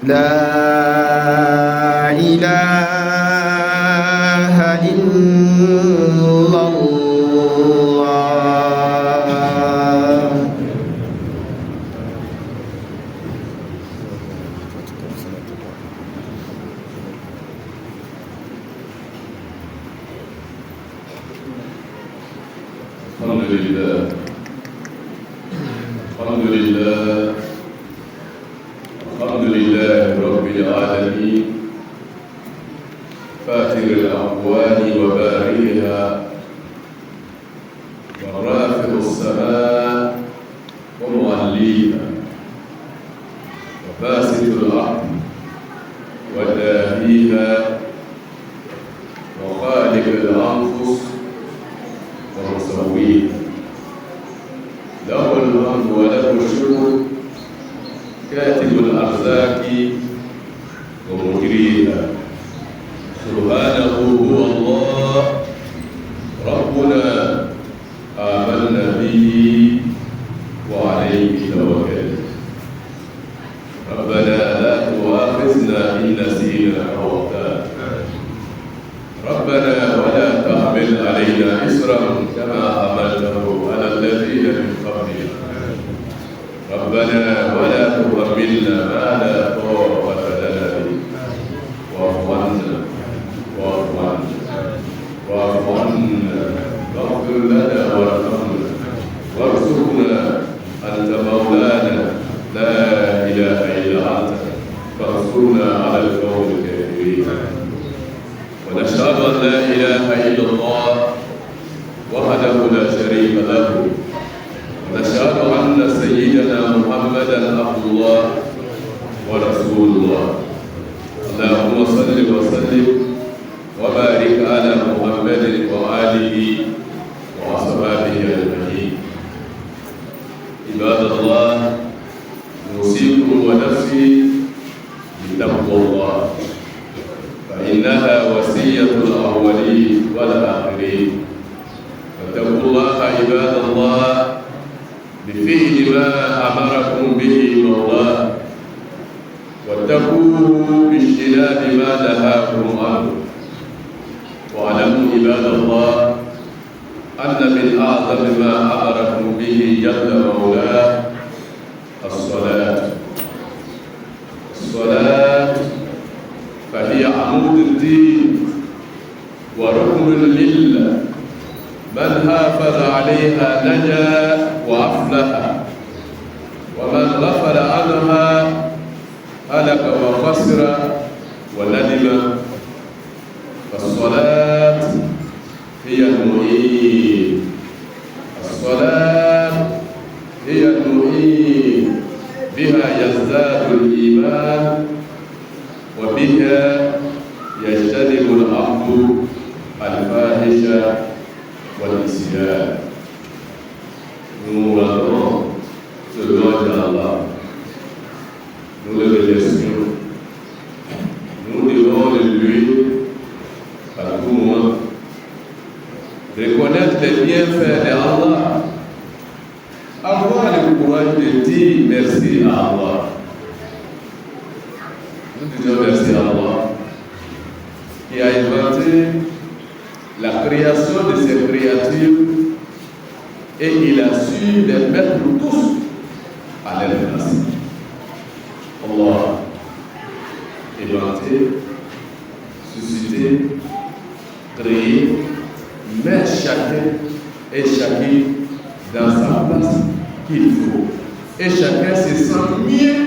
لا إله إلا الله. الحمد لله الحمد لله الحمد لله رب العالمين فاتر الأكوان وبارئها ورافع السماء ومعليها وباسط الأرض وداهيها وخالق الأنفس ومسويها له الحمد وله الشكر كاتب الأرزاق ومجريها سبحانه هو الله ربنا آمنا به وعليه توكلنا ربنا لا تؤاخذنا إن نسينا أو أخطأنا ربنا ولا تحمل علينا إصرا كما حملته على الذين من قبلنا ربنا ولا تحملنا ما لا طاقة لنا به واعف عنا واعف عنا واعف عنا واغفر لنا وارحمنا وارزقنا أنت مولانا لا إله إلا أنت فانصرنا على القوم الكافرين ونشهد أن لا إله إلا الله وحده لا شريك له ونشهد أن سيدنا محمدا عبد الله ورسول الله اللهم صل وسلم وبارك على محمد وآله وأصحابه أجمعين عباد الله نوصيكم ونفسي بتقوى الله فإنها وصية الأولين والآخرين فاتقوا الله عباد الله بفعل ما أمركم به مولاه واتقوه باجتناب ما نهاكم عنه واعلموا عباد الله أن من أعظم ما أمركم به جل مولاه الصلاة فهي عمود الدين وركن لله من حافظ عليها نجا وأفلح ومن غفل عنها هلك وخسر وندم فالصلاة هي المعين الصلاة هي المعين بها يزداد الإيمان وبها يجتنب العبد الفاحشة والعصيان. Nous adorons ce Lord Allah. Nous le remercions. Nous devons le louer à tout moment. Reconnaître les bienfaits d'Allah. Avoir le courage de dire merci à Allah. Nous disons merci à Allah qui a inventé la création de ces créatures et il a su les mettre tous à leur place. Allah inventé, suscité, créé, met chacun et chacune dans sa place qu'il faut. Et chacun se sent mieux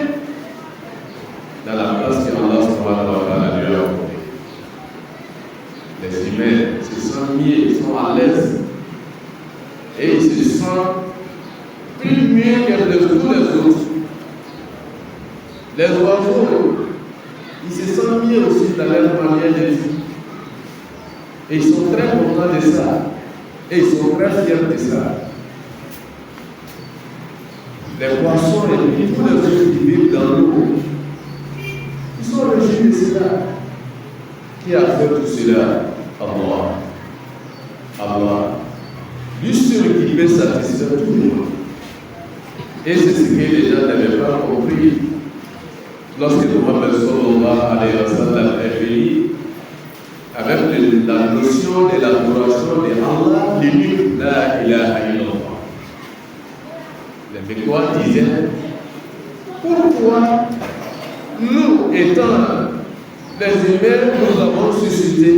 dans la place qu'Allah subhanahu wa ta'ala lui a accordée. Les humains se sentent mieux, ils sont à l'aise. Et ils se sentent plus mieux que tous les autres. Les oiseaux, ils se sentent mieux aussi dans leur manière de vivre. Et ils sont très contents de ça. Et ils sont très fiers de ça. Les poissons et tous les autres qui vivent dans l'eau, ils sont régis de cela. Qui a fait tout cela? Allah. Allah. Lui seul qui peut satisfaire tout le monde. Et c'est ce que les gens n'avaient pas compris. lorsque Mohammed sallallahu alayhi wa sallam est venu avec la notion de l'adoration de Allah, l'unique, la ilaha illallah. Les Mécois disaient, pourquoi nous, étant les humains, nous avons suscité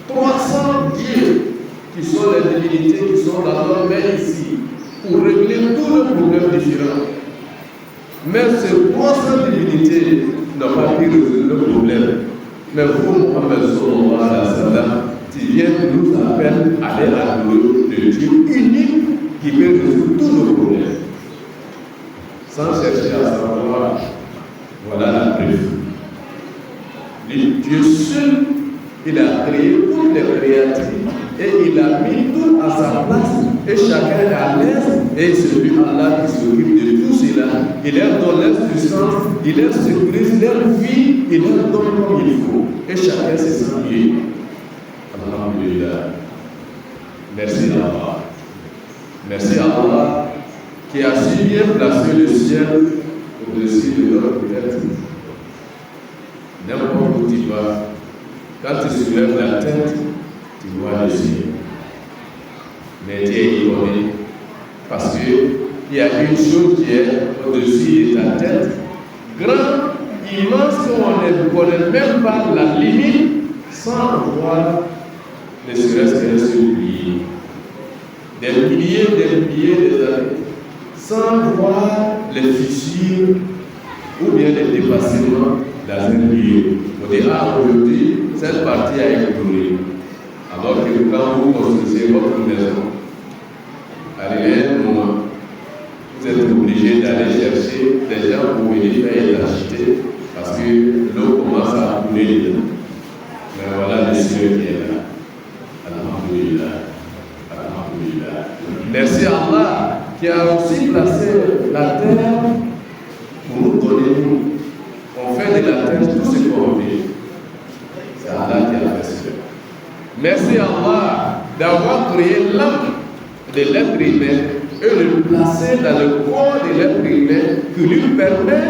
300 dieux qui sont les divinités qui sont dans notre main ici pour régler tous les problèmes différents. Mais ces 300 divinités n'ont pas pu résoudre le problème. Mais vous, Mohammed sallallahu alayhi wa sallam, tu viens nous appeler à aller adorer le Dieu unique qui peut résoudre tous nos problèmes. Sans chercher à savoir, voilà la preuve. Dieu seul, il a créé toutes les créatures et il a mis tout à sa place et chacun est à l'aise et c'est lui Allah qui s'occupe de tout cela. Il leur donne leur puissance, il leur sécurise leur vie, il leur donne comme il faut et chacun se sent bien. Alhamdulillah. Merci Allah. Merci Allah qui a si bien placé le ciel au-dessus de notre tête. N'importe où tu vas, quand tu soulèves la tête, tu vois le ciel. Mais tu es étonné parce qu'il y a une chose qui est au-dessus de ta tête, grande, immense, qu'on ne connaît même pas la limite, sans voir ne serait-ce qu'un seul billet. Des milliers d'années, sans voir les fissures ou bien les dépassements dans un lieu. On dit, aujourd'hui, cette partie a explosé. Alors que quand vous construisez votre maison, arrivé un moment, vous êtes obligé d'aller chercher des gens pour venir faire étanchéité parce que l'eau commence à couler dedans. Mais voilà le Seigneur qui est là. Alhamdulillah. Alhamdulillah. Merci à Allah qui a aussi placé la terre pour nous donner nous. On fait de la terre tout ce qu'on veut. C'est Allah qui a fait cela. Merci à Allah d'avoir créé l'âme de l'être humain et de le placer dans le corps de l'être humain qui lui permet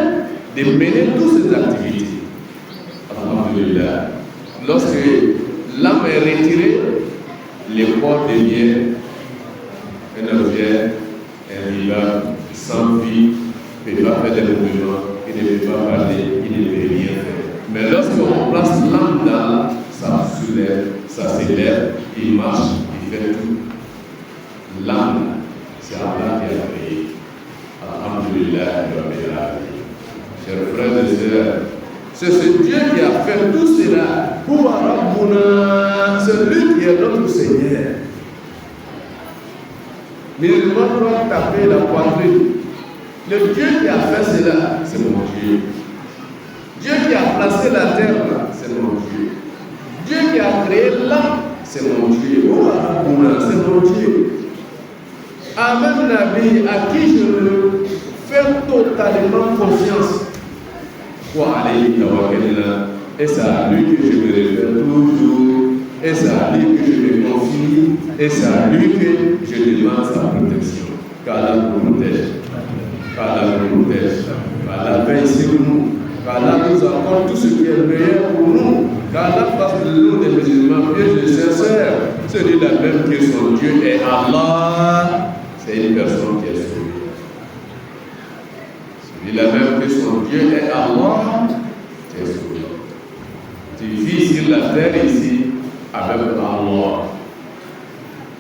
de mener toutes ses activités. Alhamdulillah. Lorsque l'âme est retirée, le corps devient un objet invivable, sans vie, il ne peut pas faire des mouvements, il ne peut pas parler, il ne peut rien faire. Mais lorsqu'on place l'âme dans, ça soulève, ça s'élève, il marche, il fait tout. L'âme, c'est Allah qui a créé. Alhamdulillah, chers frères et sœurs, c'est ce Dieu qui a fait tout cela pour Rabbuna, c'est lui qui est notre Seigneur. Mais il ne va pas taper la poitrine. Le Dieu qui a fait cela, c'est mon Dieu. Dieu qui a placé la terre, c'est mon Dieu. Dieu qui a créé l'âme, c'est mon Dieu. Oh Rabbuna, c'est mon Dieu. Amen Nabi, à qui je veux faire totalement confiance. Et c'est à lui que je me réfère toujours, et c'est à lui que je me confie, et c'est à lui que je demande sa protection. Qu'Allah nous protège, qu'Allah nous protège, qu'Allah veille sur nous, qu'Allah nous accorde tout ce qui est meilleur pour nous, qu'Allah fasse de nous des musulmans pieux et sincères. Celui-là même que son Dieu est Allah, c'est une personne qui est sauvée. Celui-là même que son Dieu est Allah, tu es sauvé. Tu vis sur la terre ici avec Allah.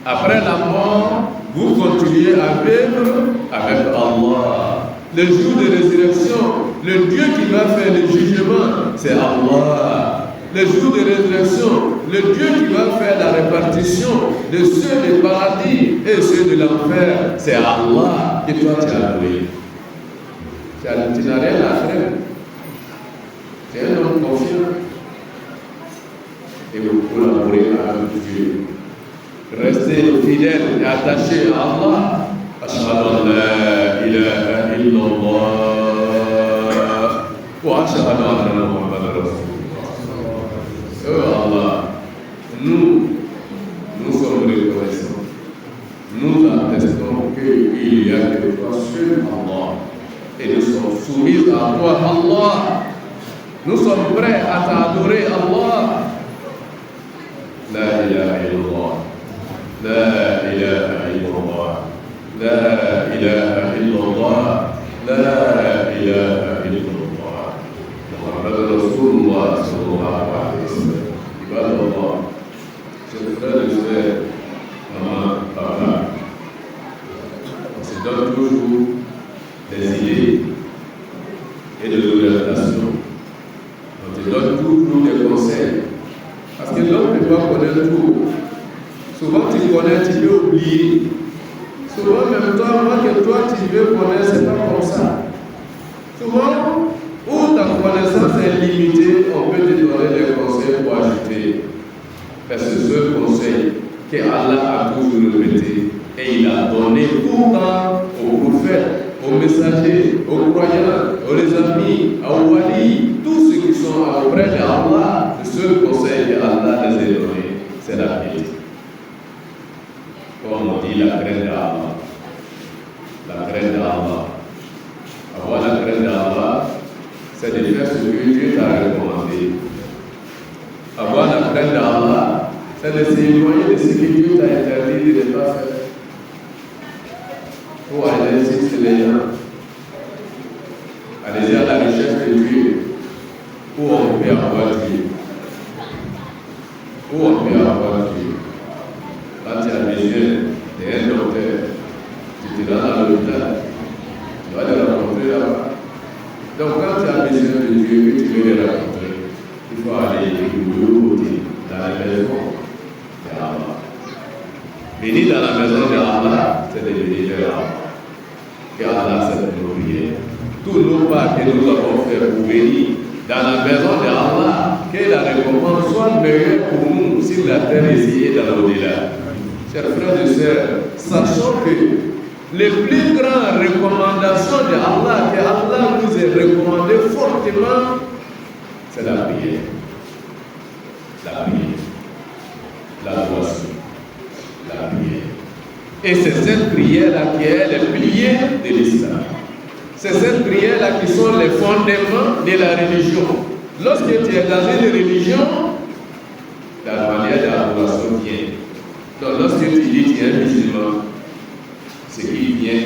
Après la mort, vous continuez à vivre avec Allah. Le jour de résurrection, le Dieu qui va faire le jugement, c'est Allah. Le jour de résurrection, le Dieu qui va faire la répartition de ceux du paradis et ceux de l'enfer, c'est Allah. Et toi, tu as adoré. Tu n'as rien à faire. Tu es un homme confiant. Et vous collaborez avec Dieu. Restez fidèles et attachés à Allah. Ashhadu an la ilaha illallah wa ashhadu anna Muhammadan Rasulullah. Oh Allah, nous sommes reconnaissants. Nous attestons qu'il y a que toi seul Allah. Et nous sommes soumises à toi, Allah. Nous sommes prêts à t'adorer, Allah. La ilaha illallah. La ilaha illallah. La ilaha illallah. La ilaha illallah. Muhammad Rasulullah sallallahu alayhi wa sallam. Ibadallah. Chers frères et sœurs, maman, papa, on se donne toujours des idées et de l'orientation. On te donne toujours des conseils. Parce que l'homme ne peut pas connaître tout. Souvent tu connais, tu peux oublier. Souvent même toi, moi que toi tu veux connaître, c'est pas comme ça. Souvent, où ta connaissance est limitée, on peut te donner des conseils pour ajouter. Mais c'est ce conseil que Allah a toujours répété et il a donné pourtant aux prophètes, aux messagers, aux croyants, aux amis, aux walis, tous ceux qui sont auprès d'Allah. Le seul conseil que Allah les a donné, c'est la piété. Comme on dit, la crainte d'Allah. La crainte d'Allah. Avoir la crainte d'Allah, c'est de faire ce que Dieu t'a recommandé. Avoir la crainte d'Allah, c'est de s'éloigner de ce que Dieu t'a interdit de ne pas faire. Pour aller sur les gens. Allez-y à la recherche de Dieu. Où on peut avoir Dieu. Où on peut avoir Dieu. Quand tu as besoin d'un docteur, tu te rends à l'hôpital. Tu vas le rencontrer là-bas. Donc quand tu as besoin de Dieu, que tu veux le rencontrer, il faut aller au côté, dans la maison d'Allah. Venir dans la maison d'Allah, c'est de venir vers Allah. Que Allah s'est nos prières. Tous nos pas que nous avons fait pour venir dans la maison d'Allah, que la récompense soit meilleure pour nous sur la terre ici et dans l'au-delà. Chers frères et sœurs, sachons que les plus grandes recommandations d'Allah, que Allah nous a recommandé fortement, c'est la prière. La prière. L'adoration. La prière. Et c'est cette prière-là qui est le pilier de l'islam. C'est cette prière-là qui sont les fondements de la religion. Lorsque tu es dans une religion, la manière d'adoration vient. Donc lorsque tu dis tu es musulman, ce qui vient,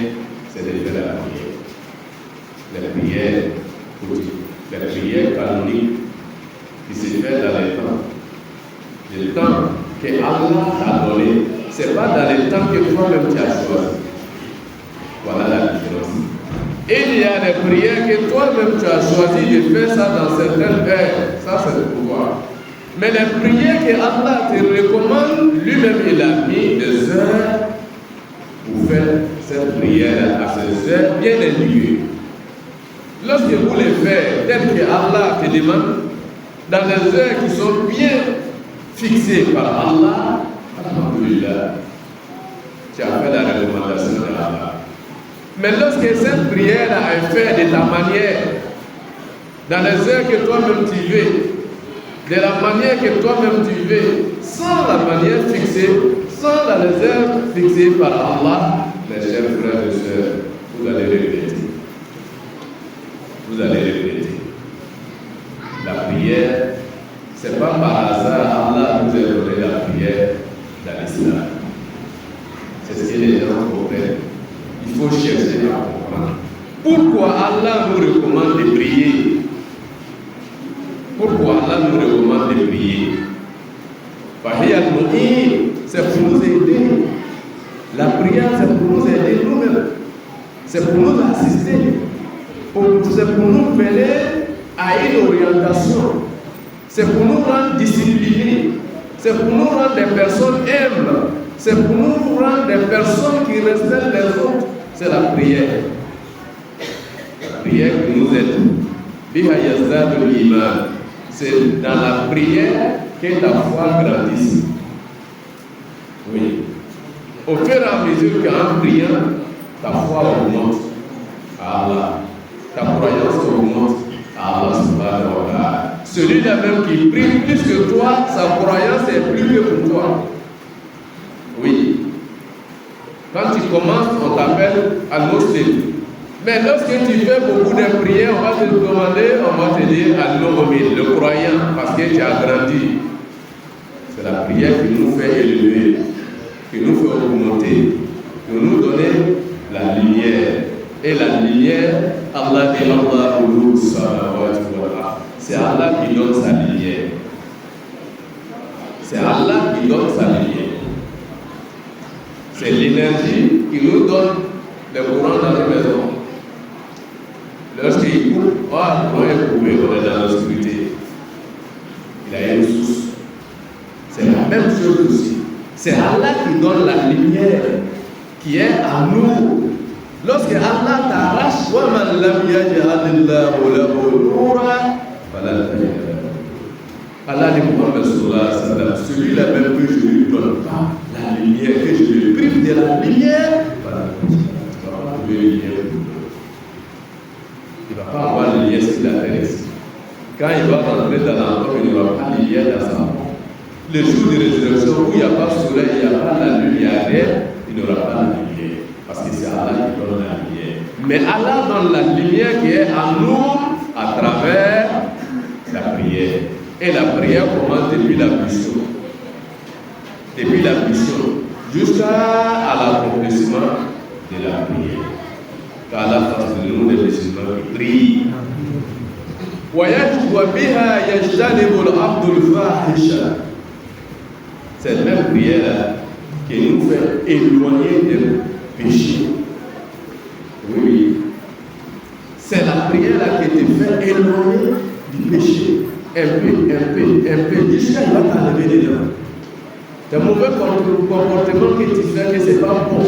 c'est de faire la prière. La prière quotidienne, la prière canonique qui se fait dans les temps. Le temps que Allah t'a donné, ce n'est pas dans le temps que toi-même tu as choisi. Voilà la différence. Il y a des prières que toi-même tu as choisi de faire ça dans certaines heures. Ça, c'est le pouvoir. Mais les prières que Allah te recommande, lui-même, il a mis des heures pour faire cette prière à ces heures bien indiquées. Lorsque vous les faites, tel que Allah te demande, dans les heures qui sont bien fixées par Allah, alhamdulillah, tu as fait la recommandation d'Allah. Mais lorsque cette prière est faite de ta manière, dans les heures que toi-même tu veux, de la manière que toi-même tu veux, sans la manière fixée, sans la réserve fixée par Allah, mes chers frères et sœurs, vous allez regretter. Vous allez regretter. La prière, ce n'est pas par hasard Allah nous a donné la prière dans l'islam. C'est ce que les gens comprennent. Il faut chercher à comprendre. Pourquoi Allah nous recommande de prier? Pourquoi Allah nous recommande de prier? C'est pour nous aider. La prière, c'est pour nous aider nous-mêmes. C'est pour nous assister. C'est pour nous mener à une orientation. C'est pour nous rendre disciplinés. C'est pour nous rendre des personnes humbles. C'est pour nous rendre des personnes qui respectent les autres. C'est la prière. La prière qui nous aide. Biha yazdadu l'iman. C'est dans la prière que ta foi grandisse. Oui. Au fur et à mesure qu'en priant, ta foi augmente à Allah. Ta croyance augmente à Allah subhanahu wa ta'ala. Celui-là même qui prie plus que toi, sa croyance est plus que pour toi. Oui. Quand tu commences, on t'appelle al-Muslim. Mais lorsque tu fais beaucoup de prières, on va te demander, on va te dire al-mu'min, le croyant, parce que tu as grandi. C'est la prière qui nous fait élever, qui nous fait augmenter, qui nous donne la lumière. Et la lumière, Allah dit Allahu samawati wal ard. C'est Allah qui donne sa lumière. C'est Allah qui donne sa lumière. C'est l'énergie qui nous donne le courant dans les maisons. Lorsqu'il coupe, on est coupé, on est dans l'obscurité. Il a une source. C'est la même chose aussi. C'est Allah qui donne la lumière qui est à nous. Lorsque Allah t'arrache, وَمَنْ لَمْ يَجْعَلِ اللَّهُ لَهُ نُورًا فَلَا تَجْعَلْ لَهُ. Allah dit Muhammad sallallahu alayhi wa sallam, celui-là même que je ne lui donne pas la lumière, que je lui prive de la lumière, voilà, tu ne vas pas trouver lumière. Il ne va pas avoir de lumière sur la terre ici. Quand il va rentrer dans l'entrée, il n'y aura pas de lumière dans sa peau. Le jour de résurrection où il n'y a pas de soleil, il n'y a pas la lune, il n'y a rien, il n'aura pas de lumière. Parce que c'est Allah qui donne la lumière. Mais Allah donne la lumière qui est en nous à travers la prière. Et la prière commence depuis la mission. Depuis la mission jusqu'à l'accomplissement de la prière. Qu'Allah fasse de nous des musulmans qui prient. وَبِهَا يَجْتَنِبُ الْعَبْدُ الْفَاحِشَ. Cette même prière qui nous fait éloigner des péchés. Oui. C'est la prière qui te fait éloigner du péché. Un peu, jusqu'à il va t'enlever dedans. Tes mauvais comportements que tu fais, que ce n'est pas bon,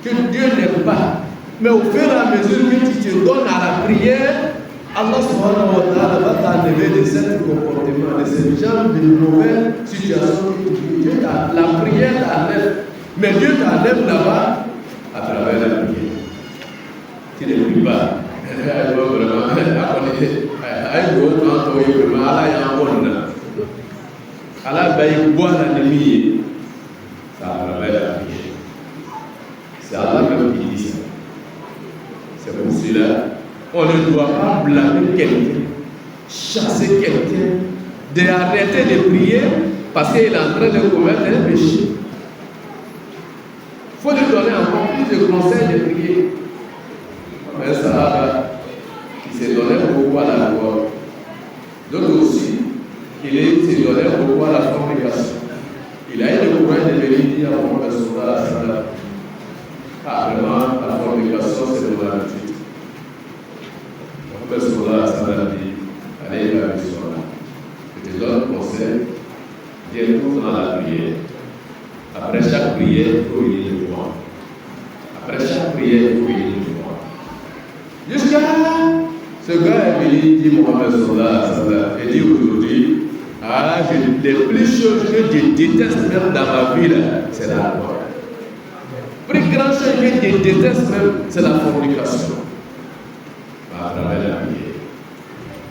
que Dieu n'aime pas. Mais au fur et à mesure que tu te donnes à la prière, Allah subhanahu wa ta'ala va t'enlever de ces comportements, de ces genres de mauvaises situations que tu vis. La prière t'enlève. Mais Dieu t'enlève là-bas à travers la prière. Tu ne pries pas. Allah va y boire la nuit. Ça à travers la prière. C'est Allah même qui dit ça. C'est pour cela on ne doit pas blâmer quelqu'un, chasser quelqu'un, d'arrêter de prier parce qu'il est en train de commettre un péché. Il faut lui donner encore plus de conseils de prier. Un Sahaba qui s'est donné beaucoup à la loi. D'autres aussi, il s'est donné beaucoup à la fornication. Il a eu le courage de venir dire à Mohamed sallallahu alayhi wa sallam, ah vraiment, la fornication c'est de l'habitude. Mohamed sallallahu alayhi wa sallam dit, allez vers le soir. Je te donne conseil, viens tout dans la prière. Après chaque prière, il faut y aller devant. Après chaque prière, il faut y aller devant. Jusqu'à ce gars est venu, dit Mohamed sallallahu alayhi wa sallam, et dit aujourd'hui, ah, les plus choses que je déteste même dans ma vie, c'est la loi. La plus grande chose que je déteste même, c'est la fornication. À travers la prière.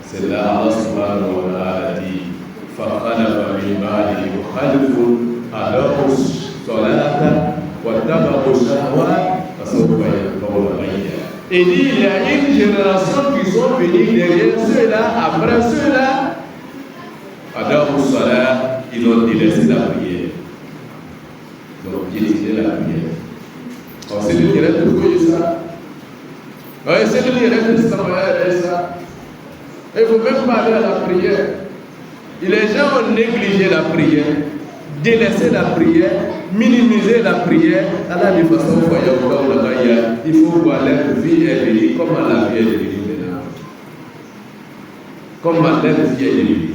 C'est là Allah subhanahu wa ta'ala dit فَخَلَفَ مِنْ بَعْدِهِمْ خَلْفٌ أَضَاعُوا الصَّلَاةَ وَاتَّبَعُوا الشَّهَوَاتِ فَسَوْفَ يَلْقَوْنَ غَيًّا. Et dit, il y a une génération qui sont venus derrière ceux-là, après ceux-là, أَضَاعُوا الصَّلَاةَ, ils ont délaissé la prière. Ils ont piétiné la prière. Alors c'est lui qui reste de fouiller ça. Oui, c'est lui qui reste de ça. Il ne faut même pas aller à la prière. Et les gens ont négligé la prière, délaissé la prière, minimisé la prière. Allah dit façon il faut voir leur vie est venue, comment la vie est venue maintenant. Comment leur vie est venue.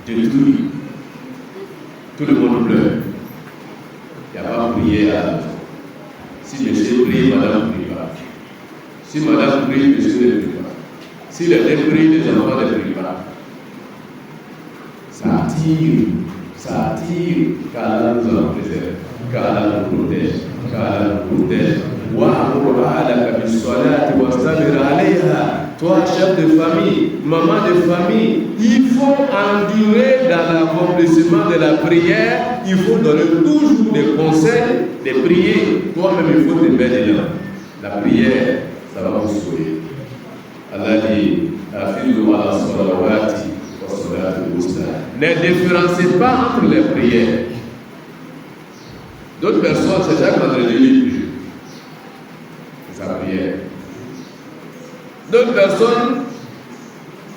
Détruit. Tout le monde pleure. Il n'y a pas prié à l'autre. Si monsieur prie, madame ne prie pas. Si madame prie, monsieur ne prie pas. Si les deux prient, les enfants ne prient pas. Ça attire, qu'Allah nous en préserve, qu'Allah nous protège, qu'Allah nous protège. Toi, chef de famille, maman de famille, il faut endurer dans l'accomplissement de la prière, il faut donner toujours des conseils de prier. Toi-même, il faut te mettre dedans. La prière, ça va vous sauver. Allah dit, ne différenciez pas entre les prières. D'autres personnes, c'est chaque vendredi ils prient. C'est sa prière. D'autres personnes,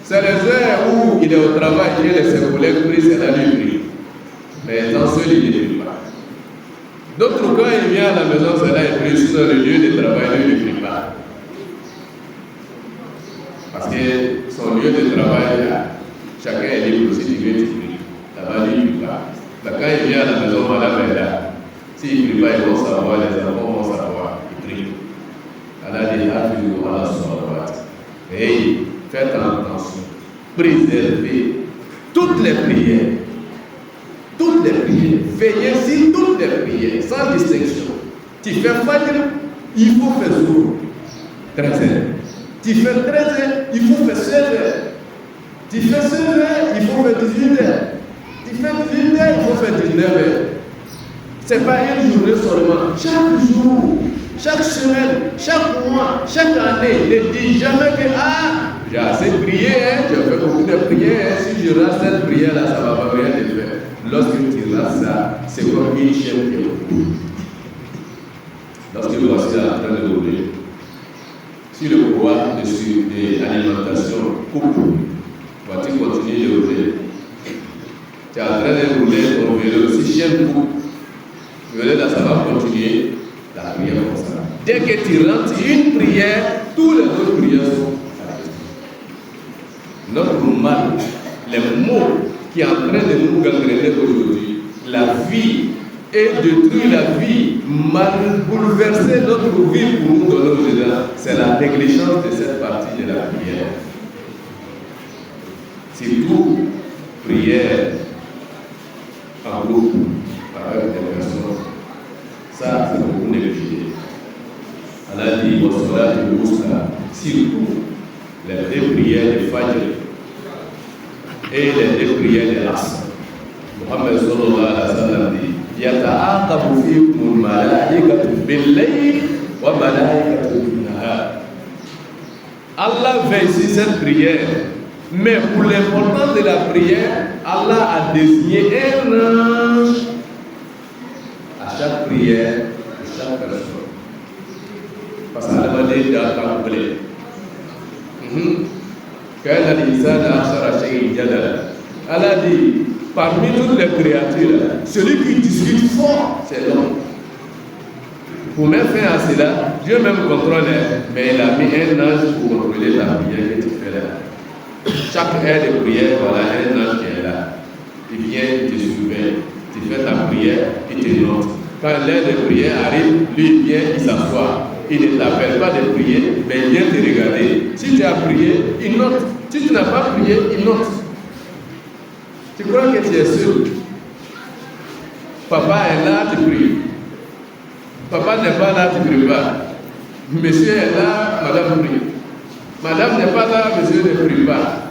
c'est les heures où il est au travail, il et ses collègues prient, c'est là lui prie. Mais dans ceux il ne prie pas. D'autres, quand il vient à la maison, c'est là il prie, sur le lieu de travail, lui ne prie pas. Parce que son lieu de travail, chacun est libre aussi, tu veux, tu pries. Là-bas, lui, il ne prie pas. Mais quand il vient à la maison, madame est là. S'il ne prie pas, ils vont savoir, les enfants vont savoir, il prie. Allah dit, Allah salawat. Et faites attention, préservez toutes les prières. Toutes les prières. Veillez sur toutes les prières, sans distinction. Tu fais Fajr, il faut faire Zuhr, 13 heures. Tu fais 13 heures, il faut faire 16 heures. Tu fais 16 heures, il faut faire 18 heures. Tu fais 18 heures, il faut faire 19 heures. Ce n'est pas une journée seulement. Chaque jour, chaque semaine, chaque mois, chaque année, ne dis jamais que j'ai assez prié, j'ai fait beaucoup de prières. Si je rate cette prière-là, ça ne va pas rien te faire. Lorsque tu rates ça, c'est comme une chaîne qui est au bout. Lorsque voici en train de rouler, si le pouvoir de l'alimentation coupe, vas-tu continuer de rouler? Tu es en train de rouler ton vélo, si chaîne coupe, le vélo là, ça va continuer la prière comme ça. Dès que tu rentres une prière, tous les autres prières sont arrêtées. Notre mal, les mots qui est en train de nous gangréner aujourd'hui, la vie et détruire la vie, mal bouleverser notre vie pour nous donner au-dedans, c'est la négligence de cette partie de la prière. Surtout, prière en groupe, avec des personnes, ça c'est beaucoup négligé. Allah dit, surtout les deux prières de Fajr et les deux prières de l'Asr. Muhammad sallallahu alayhi wa sallam dit, yata'aqabu fikum al-malaikatu bil-layl wa malaikatu bin-nahar. Allah veille sur cette prière, mais pour l'importance de la prière, Allah a désigné un ange à chaque prière de chaque personne. Parce qu'Allah a dit dans le complet. Allah dit, parmi toutes les créatures, celui qui discute fort, c'est l'homme. Pour mettre fin à cela, Dieu même contrôle, mais il a mis un ange pour contrôler la prière que tu fais là. Chaque heure de prière, voilà un ange qui est là. Il vient, il te surveille. Tu fais ta prière, il te note. Quand l'heure de prière arrive, lui il vient, il s'assoit. Il ne t'appelle pas de prier, mais il vient te regarder. Si tu as prié, il note. Si tu n'as pas prié, il note. Tu crois que tu es seul? Papa est là, tu pries. Papa n'est pas là, tu ne pries pas. Monsieur est là, madame prie. Madame n'est pas là, monsieur ne prie pas.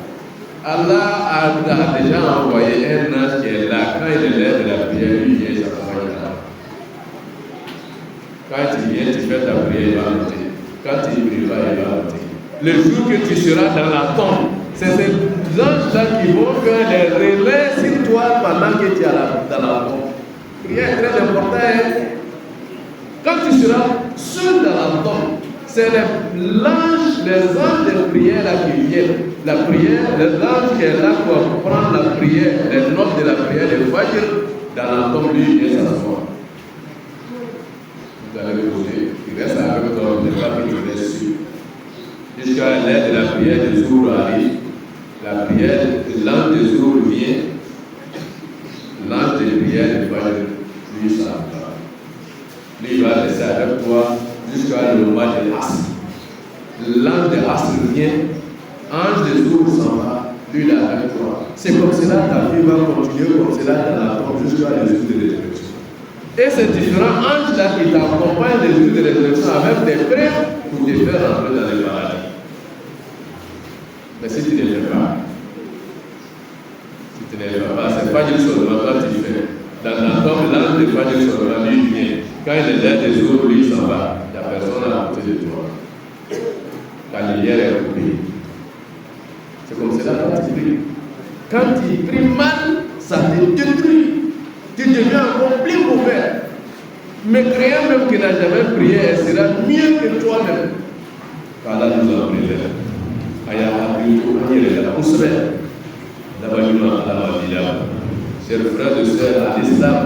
Allah a déjà envoyé un ange qui est là. Quand il est là de la prière, il vient, ça va là. Quand tu viens, tu fais ta prière, il va noter. Quand tu ne pries pas, il va noter. Le jour que tu seras dans la tombe, c'est ces anges-là qui vont faire des relais sur toi pendant que tu es dans la tombe. Prière est très important. Quand tu seras seul dans la tombe, c'est les anges de prière là qui viennent. La prière, les anges qui est là pour prendre la prière, les notes de la prière de Fajr, dans la tombe, lui, il vient s'asseoir. Vous allez le poser, il reste avec toi, il ne va pas qu'il reste sûr. Jusqu'à l'heure de la prière de Zuhr arrive, la prière, l'ange de Zuhr vient, l'ange de prière de Fajr, lui, ça va. Lui, il va rester avec toi jusqu'à le moment de l'Asr. L'ange de l'Asr vient, ange de Zuhr s'en va, lui, il est avec toi. C'est comme cela ta vie va continuer, comme cela dans la tombe jusqu'à le jour de résurrection. Et c'est différents anges là qui t'accompagnent les jours de résurrection avec des prêtres pour te faire rentrer dans le paradis. Mais si tu ne le fais pas, c'est pas du seulement quand tu fais. Dans la tombe, l'ange de Fajr seulement, lui vient. Quand il est là des autres, lui, il s'en va. Il n'y a personne à côté de toi. La lumière est coupée. C'est comme cela quand tu pries. Quand tu pries mal, ça te détruit. Tu deviens encore plus mauvais. Mais croyant même qui n'a jamais prié, elle sera mieux que toi-même. Car là, nous avons prié. Chers frères et sœurs à l'islam,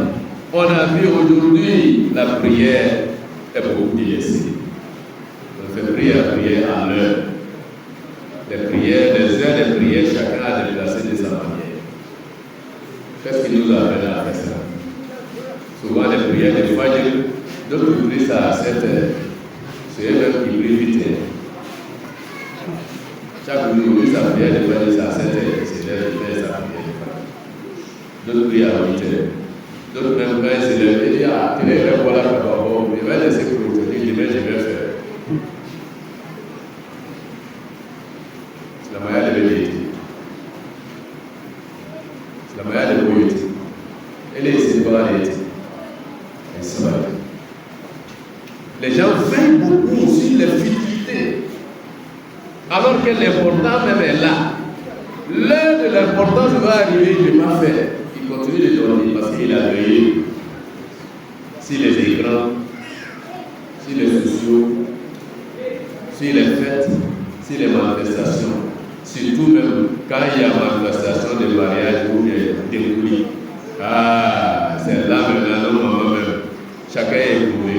on a vu aujourd'hui la prière est beaucoup délaissée. On fait prière à l'heure. Les prières, les heures de prière, chacun a déplacé de sa manière. Qu'est-ce qui nous amène à faire ça? Souvent les prières de Fajr, d'autres prient ça à 7 heures. C'est eux qui prient vite. Chaque jour, sa prière de Fajr, c'est à 7 heures. C'est l'heure de faire sa prière de Fajr. D'autres prient à 8 heures. D'autres même quand ils se lèvent, ils disent ah, tu es voilà, je vais laisser pour aujourd'hui, demain je vais faire. C'est la manière de l'éviter. C'est la manière de l'éviter. Elle est ici, pas l'éviter. Les gens veillent beaucoup sur les futilités. Alors que l'important même est là. L'heure de l'importance va arriver, il ne va pas faire. Il continue de dormir parce qu'il a veillé sur les écrans, sur les sociaux, sur les fêtes, sur les manifestations. Surtout même quand il y a manifestation de mariage ou de coulis. Ah, c'est là maintenant, non, même. Chacun est éprouvé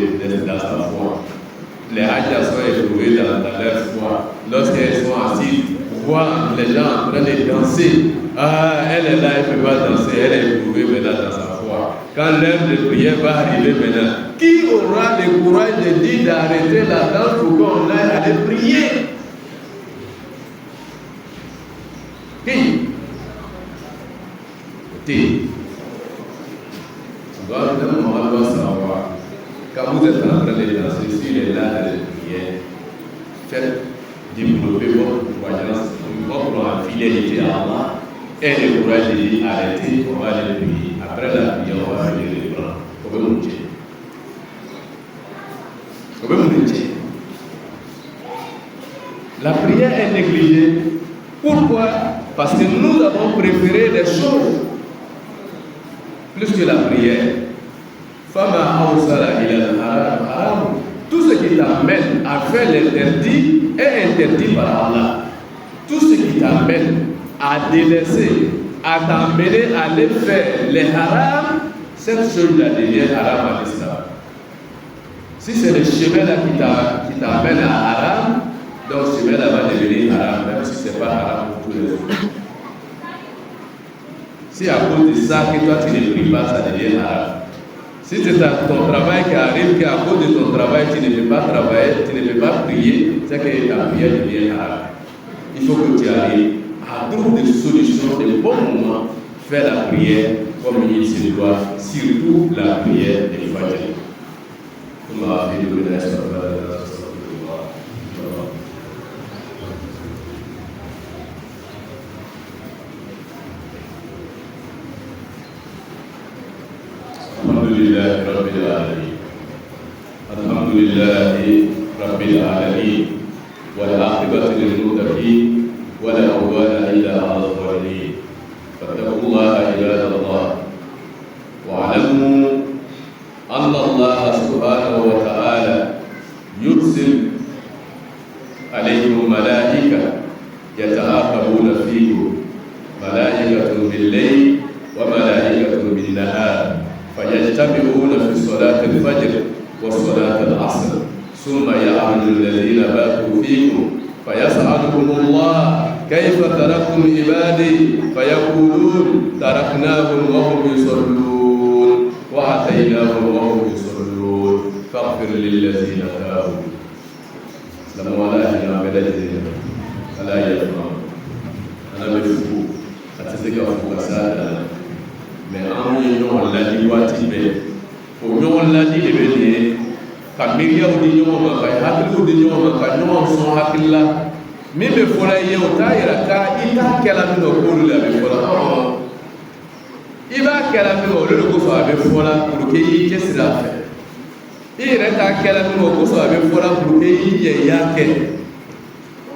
dans sa foi. Les hajjas sont éprouvés dans leur foi. Lorsqu'elles sont assises, voir les gens en train de danser. Ah, elle est là, elle ne peut pas danser, elle est éprouvée maintenant dans sa foi. Quand l'heure de prière va arriver maintenant, qui aura le courage de dire d'arrêter la danse pour qu'on aille aller prier? Qui? On doit savoir, quand vous êtes en train de danser, s'il est là dans les prières, faites développer votre croyance, votre fidélité à Allah, et le courage de dire arrêtez, on va aller prier. Après la prière, on va finir les bras. On peut monter. La prière est négligée. Pourquoi? Parce que nous avons préféré les choses plus que la prière. Tout ce qui t'amène à faire l'interdit est interdit par Allah. Tout ce qui t'amène à délaisser, à t'amener à aller faire les haram, cette chose-là devient haram à l'islam. Si c'est le chemin-là qui t'amène à haram, donc ce chemin-là va devenir haram, même si ce n'est pas haram pour tous les autres. Si à cause de ça que toi tu ne pries pas, ça devient haram. Si c'est ton travail qui arrive, qu'à cause de ton travail tu ne peux pas travailler, tu ne peux pas prier, c'est que ta prière devient haram. Il faut que tu arrives à trouver des solutions, de bons moments, faire la prière comme il se doit, surtout la prière de Fajr. الحمد لله رب العالمين والعاقبة للمتقين ولا عدوان إلا على الظالمين فاتقوا الله عباد الله واعلموا أن الله سبحانه وتعالى يرسل عليكم ملائكة يتعاقبون فيكم ملائكة بالليل وملائكة بالنهار فيجتمعون في صلاة الفجر وصلاة العصر ثم يعرج الذين باتوا فيكم فيسألكم الله كيف تركتم عبادي فيقولون تركناهم وهم يصلون وأتيناهم وهم يصلون فاغفر للذين تابوا لما ولا إلى بلده فلا يفهم أنا بفكو أتسكى فوق mais an ye ɲɔgɔn ladi waati bɛɛ o ɲɔgɔn ladi de bɛ nin ka miiriyaw di ɲɔgɔn ma ka hakiliw di ɲɔgɔn ma ka ɲɔgɔn sɔn hakili la min bɛ fɔla i ye o t'a yira k'a i t'a kɛla min na o k'olu la bɛ fɔla i b'a kɛla min na olu de kosɔn a bɛ fɔla pour que i y'i cɛsiri a fɛ i yɛrɛ t'a kɛla min o kosɔn a bɛ fɔla pour que i yɛ y'a kɛ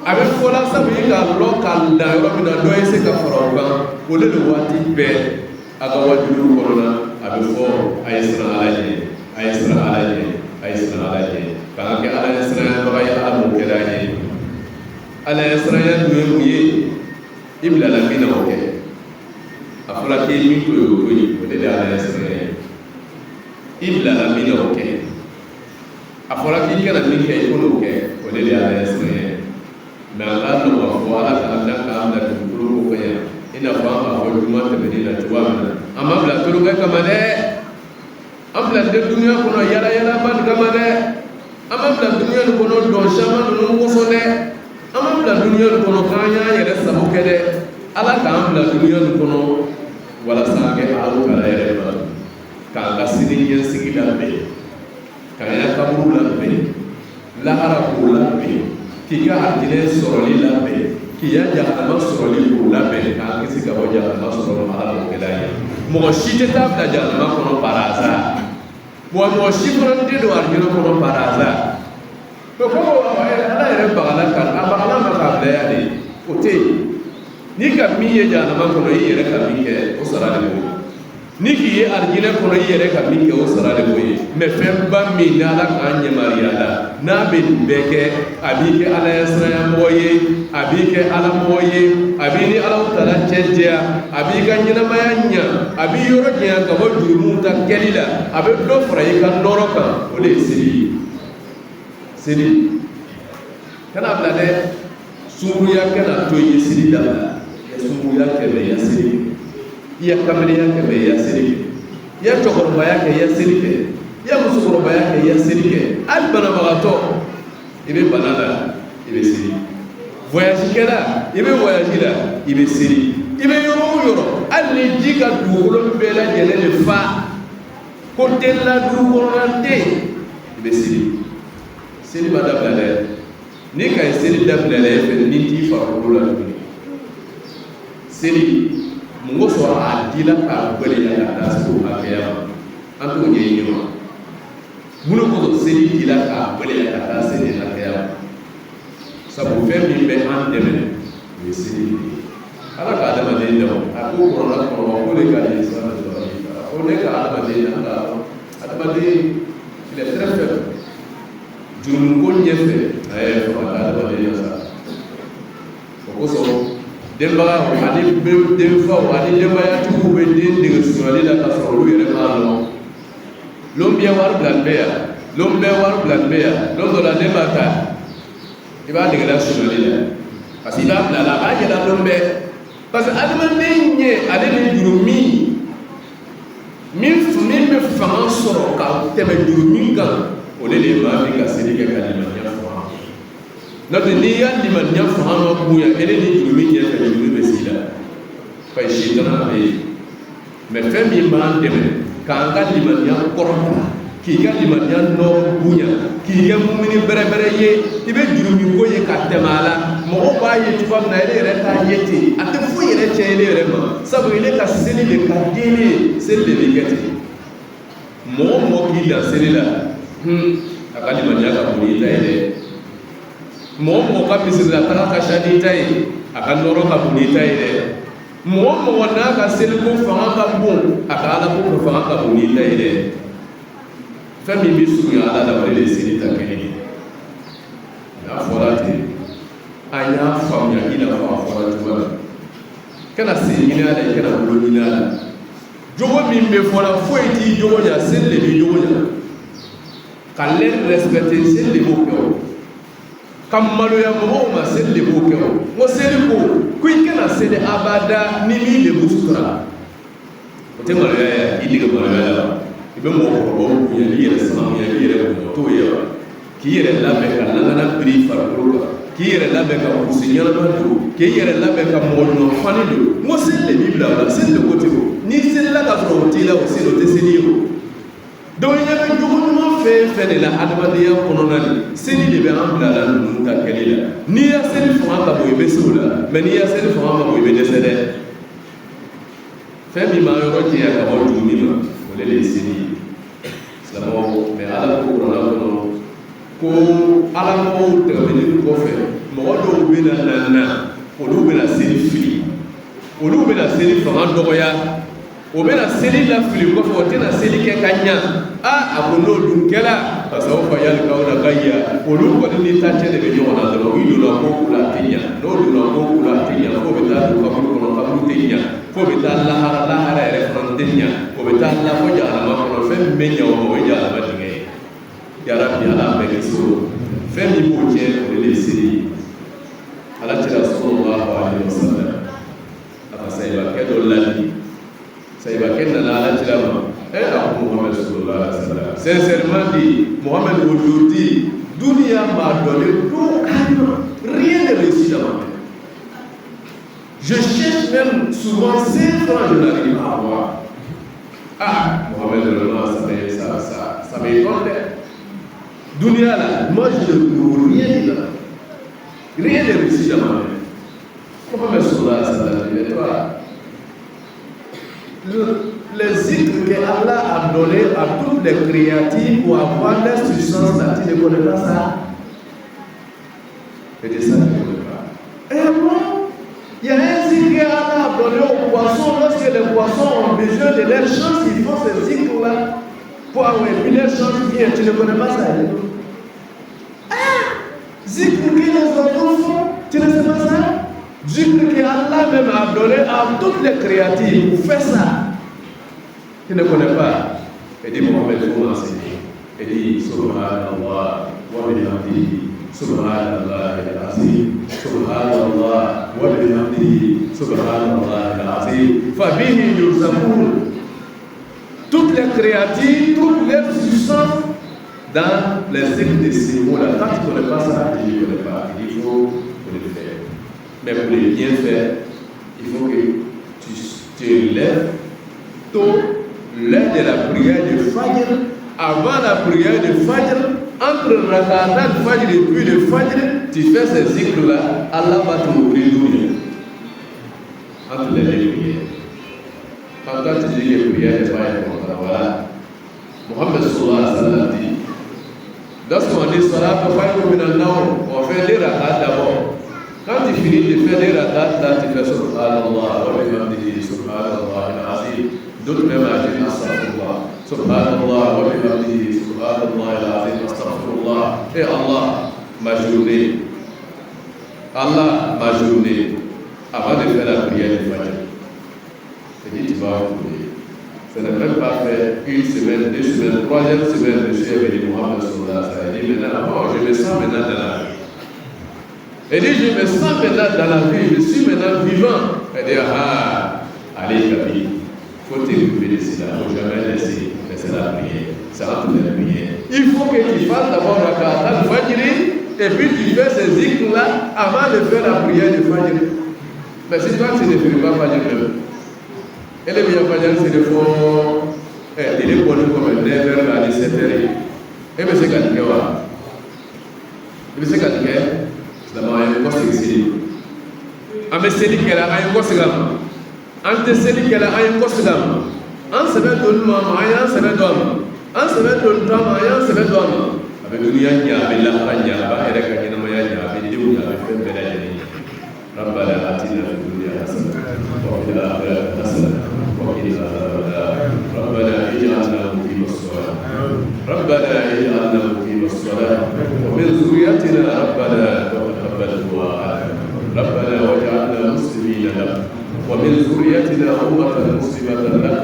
a bɛ fɔla sabu i k'a lɔ k'a dan yɔrɔ min na dɔ ye se ka fara o kan o de don waati bɛɛ a ka wajibiw kɔnɔna a bɛ fɔ a ye siran ala ɲɛ a ye siran ala ɲɛ a ye siran ala ɲɛ k'an kɛ ala ye siranyabaga ye ala m'o kɛra an ye ala ye siranya dun ye mun ye i bilala min na o kɛ a fɔra k'i ye min to ye o to ye o de ye ala ye siranya ye i bilala min na o kɛ a fɔra k'i kana min kɛ i ko n'o kɛ o de ye ala ye siranya ye mɛ an k'a dɔn k'a fɔ ala k'an da k'an bila dugukolo ko fɛ yan i n'a fɔ an b'a fɔ juma tɛmɛnen na cogoya min na an ma bila tulokɛ kama dɛ an bila tɛ dunuya kɔnɔ yala yalaba nin kama dɛ an ma bila dunuya nin kɔnɔ dɔn caman ninnu kosɔn dɛ an ma bila dunuya nin kɔnɔ k'an y'an yɛrɛ sago kɛ dɛ ala k'an bila dunuya nin kɔnɔ walasa an kɛ ala kala yɛrɛ ma k'an ka sini ɲɛsigi labɛn k'an ya kaburu labɛn lahara k'o labɛn k'i ka hakilɛ sɔrɔli labɛn k'i ya jahanama sɔrɔli k'o labɛn k'an kisi ka bɔ jahanama sɔrɔ ma ala k'o kɛla ye mɔgɔ si tɛ taa bila jahanama kɔnɔ par hasard wa mɔgɔ si fana tɛ don arijinɛ kɔnɔ par hasard mɛ kɔmi ala yɛrɛ bagala kan a bagala ma k'a bila yan de o tɛ yen n'i ka min ye jahanama kɔnɔ i yɛrɛ ka min kɛ o sara de b'o ye ni k'i ye arijinɛ kɔnɔ i yɛrɛ ka min kɛ o sara de b'o ye mɛ fɛnba min ni ala k'an yamaruya la n'a bɛ nin bɛɛ kɛ a b'i kɛ ala ye siranyanmɔgɔ ye a b'i kɛ ala mɔgɔ ye a b'i ni ala tala cɛ jɛya a b'i ka ɲɛnamaya ɲa a b'i yɔrɔ janya ka bɔ jurumu ta kɛli la a bɛ dɔ fara i ka nɔrɔ kan o de ye seli ye seli kana bila dɛ sunkuruya kana to i ye seli dabila sunkuruya kɛ bɛ ya seli i ya kamalenya kɛ bɛ ya seli kɛ i ya cɛkɔrɔbaya kɛ i ya seli kɛ i ya musokɔrɔbaya kɛ i ya seli kɛ hali banabagatɔ i bɛ bana la i bɛ seli voyage kɛla i bɛ voyage la i bɛ seli i bɛ yɔrɔ o yɔrɔ hali ni ji ka dugukolo bɛɛ lajɛlen de fa ko den la dugu kɔnɔna tɛ i bɛ seli seli ma dabila dɛ ni ka ye seli dabila dɛ fɛ ni t'i farikolo la tuguni seli mun ko sɔrɔ a dila k'a gbɛlɛya ka taa se o hakɛya ma an t'o ɲɛɲini wa mun ko seli dila k'a gbɛlɛya ka taa se nin hakɛya ma sabu fɛn min bɛ an dɛmɛ o ye seli de ye ala ka adamaden dɛmɛ a ko kɔrɔla kɔrɔ ko ne ka nin sira de sɔrɔ ko ne ka adamaden na ka adamaden il est très faible jurumu ko ɲɛfɛ a ye faga ka adamaden na sa o kosɔn denbaya ani denfaw ani denbayatigiw bɛ den dege suɲɛli la ka sɔrɔ olu yɛrɛ m'a dɔn lon bɛ wari bila nin bɛ yan lon bɛ wari bila nin bɛ yan lon dɔ la den b'a ta i b'a dege la suɲɛli la parce que i b'a bila la a b'a yɛlɛ lon bɛ parce que adamaden ɲɛ ale ni juru min bɛ fanga sɔrɔ ka tɛmɛ juru min kan o de ye maa min ka seli kɛ ka limaniya fanga n'o tɛ n'i y'a limaniya fanga ma bonya e ni juru min ɲɛfɛ juru bɛ s'i la fa sitana bɛ yen mɛ fɛn min b'an dɛmɛ k'an ka limaniya kɔrɔta k'i ka limaniya nɔrɔ bonya k'i kɛ mumini bɛrɛbɛrɛ ye i bɛ juru min ko ye ka tɛmɛ a la mɔgɔw b'a ye cogoya min na ele yɛrɛ t'a ye ten a tɛ foyi yɛrɛ tiɲɛ ele yɛrɛ ma sabu ele ka seli de ka di ele ye seli de bɛ kɛ ten mɔgɔ o mɔgɔ k'i dan seli la a ka limaniya ka bon n'i ta ye dɛ mɔgɔ o mɔgɔ ka misilila taga ka ca n'i ta ye a ka nɔrɔ ka bon n'i ta ye dɛ mɔgɔ o mɔgɔ n'a ka seliko fanga ka bon a ka alako fanga ka bon n'i ta ye dɛ fɛn min bɛ surunya ala la o de ye seli ta kelen ye n'a fɔra ten an y'a faamuya i n'a fɔ a fɔra cogo min kana se ɲini a la i kana wolo ɲini a la jogo min bɛ fɔra foyi t'i jogo ɲa seli de b'i jogo ɲa ka les respecter seli de b'o kɛ o ka maloya mɔgɔw ma seli de b'o kɛ o n ko seli ko i kana seli abada ni min de b'u sutura o tɛ maloya ye i dege maloya la i bɛ mɔgɔkɔrɔbaw bonya n'i yɛrɛ sanamuya n'i yɛrɛ bonya o t'o ye wa k'i yɛrɛ labɛn ka lakana biri farikolo kan k'i yɛrɛ labɛn ka kurusi ɲɛnama don k'i yɛrɛ labɛn ka mɔgɔ ɲɔgɔn fani don n ko seli de b'i bila o la seli de ko ten o n'i selila ka sɔrɔ o t'i la o seli o tɛ seli ye o donc i bɛ jogo ɲuman fɛn fɛn de la adamadenya kɔnɔna ni seli de bɛ an bila la ninnu ka kɛli la n'i ya seli fanga ka bon i bɛ se o la mɛ n'i ya seli fanga ka bon i bɛ dɛsɛ dɛ fɛn min b'a yɔrɔ jɛya ka bɔ juru min ma o de ye seli ye Sama mais ala ko kɔrɔla kɔnɔ ko ala mɔgɔw tɛmɛnen kɔfɛ mɔgɔ dɔw bɛna na olu bɛna seli fili olu bɛna seli fanga dɔgɔya o bɛna seli lafili kɔfɛ o tɛna seli kɛ ka ɲa a ko n'o dun kɛra parce que aw fa yali k'aw na ka ya olu kɔni ni ta cɛ de bɛ ɲɔgɔn na dɔrɔn u donna ko k'u la a tɛ ɲa n'o donna ko k'u la a tɛ ɲa fo bɛ taa don kaburu kɔnɔ kaburu tɛ ɲa fo bɛ taa lahara yɛrɛ fana tɛ ɲa o bɛ taa la fo jahanama kɔnɔ fɛn min bɛ ɲa o ma o ye jahanama dingɛ ye yarabi ala bɛɛ kisi o fɛn min b'o cɛ o de ye seli ye ala cɛla sallallahu alaihi wasallam a ka sayibakɛ dɔ ladi sayibakɛ nana ala cɛla ma a ko Muhammad sallallahu alaihi wasallam sincèrement dit Muhammad aujourd'hui dunia m'a donné rien de réussi dans ma vie. Je cherche même souvent 5 francs, je n'arrive pas à avoir. Ah, Mohamed ça m'étonne. Dunia là, moi je ne trouve rien là. Rien de réussi dans ma vie. Mohamed sallallahu alayhi wa sallam, les zikr que Allah a donné à toutes les créatures pour avoir l'instruction, là, tu ne connais pas ça? Et de ça, tu ne connais pas. Et bon, il y a un zikr que Allah a donné aux poissons. Lorsque les poissons ont besoin de leur chance, ils font ce zikr-là pour avoir une leur chance bien. Tu ne connais pas ça? Zikr que les enfants font, tu ne sais pas ça? Zikr que Allah même a donné à toutes les créatures pour faire ça. Tu ne connais pas? Et dit Mohamed, il faut enseigner. Et dit Subhanallah wa bihamdihi, Subhanallah al-azim, Subhanallah wa bihamdihi, Subhanallah al-azim. Fabihi yurzakoun. Toutes les créatures, toutes les substances dans les cycles de ces mots-là. Quand tu ne connais pas ça, tu ne connais pas. Il faut le faire. Mais pour les bien faire, il faut que tu te lèves tôt, l'heure de la prière de Fajr, avant la prière de Fajr, entre Rakata de Fajr et puis le Fajr, tu fais ces cycles-là, Allah va t'ouvrir l'ouvrir. Entre les deux prières. Quand tu dis les prières de Fajr, voilà. Mohammed sallallahu alayhi wa sallam dit, lorsqu'on dit Salat Fajr min al-Nawm, on fait les rakats d'abord. Quand tu finis de faire les rakats, là tu fais Subhanallah wa bihamdihi, Subhanallah al-azim. D'autres même disent Astaghfirullah, Subhanallah wa bihamdihi, Subhanallah al-azim, Astaghfirullah. Et Allah, ma journée, avant de faire la prière du Fajr, tu dis tu vas prier. Ce n'est même pas fait une semaine, 2 semaines, 3e semaine, je suis venu Mohamed sallallahu alayhi wa sallam. Il dit maintenant, je me sens maintenant dans la vie. Il dit je me sens maintenant dans la vie, je suis maintenant vivant. Il dit allez Kabi, il faut t'occuper de cela, il ne faut jamais laisser la prière. C'est entre les prières. Il faut que tu fasses d'abord la Rakata de Fajr et puis tu fais ces zikrs-là avant de faire la prière de Fajr. Mais si toi tu ne fais pas Fajr même, et les meilleurs Fajr c'est le fond, il est connu comme 9h à 17h. Et bien c'est quand tu vois. Et bien c'est quand tu vois. C'est d'abord un poste exilé. Mais c'est dit qu'elle a un poste là. Ante seli kɛla an ye kɔsi d'a ma an sɛbɛ donni ma an y'an sɛbɛ dɔn a ma an sɛbɛ donni ta ma an y'an sɛbɛ dɔn a ma a bɛ duniya ɲa a bɛ lahara ɲa a b'a yɛrɛ ka ɲɛnamaya ɲa a bɛ denw ɲa a bɛ fɛn bɛɛ lajɛlen ɲa rabbana atina fid dunya hasanatan wa fil akhirati hasanatan wa qina adhaban rabbana ij'alna muqimas salat rabbana ij'alna muqimas salat wa min dhurriyyatina rabbana taqabbal du'a rabbana waj'alna muslimina lak ومن ذريتنا أمة مسلمة لك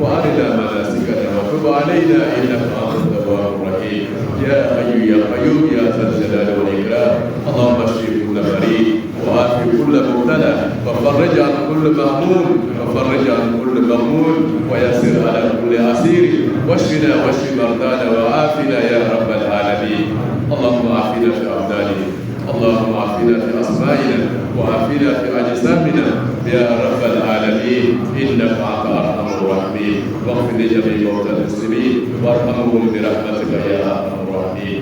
وأرنا مناسكنا وتب علينا إنك أنت التواب الرحيم يا حي يا قيوم يا ذا الجلال والإكرام اللهم اشف كل مريض وعاف كل مبتلى وفرج عن كل مهموم وفرج عن كل مغموم ويسر على كل عسير واشفنا واشف مرضانا وعافنا يا رب العالمين اللهم عافنا في أبداننا اللهم عافنا في أسمائنا وعافنا في أجسامنا يا رب العالمين إنك أنت أرحم الراحمين واغفر لجميع موتى المسلمين وارحمهم برحمتك يا أرحم الراحمين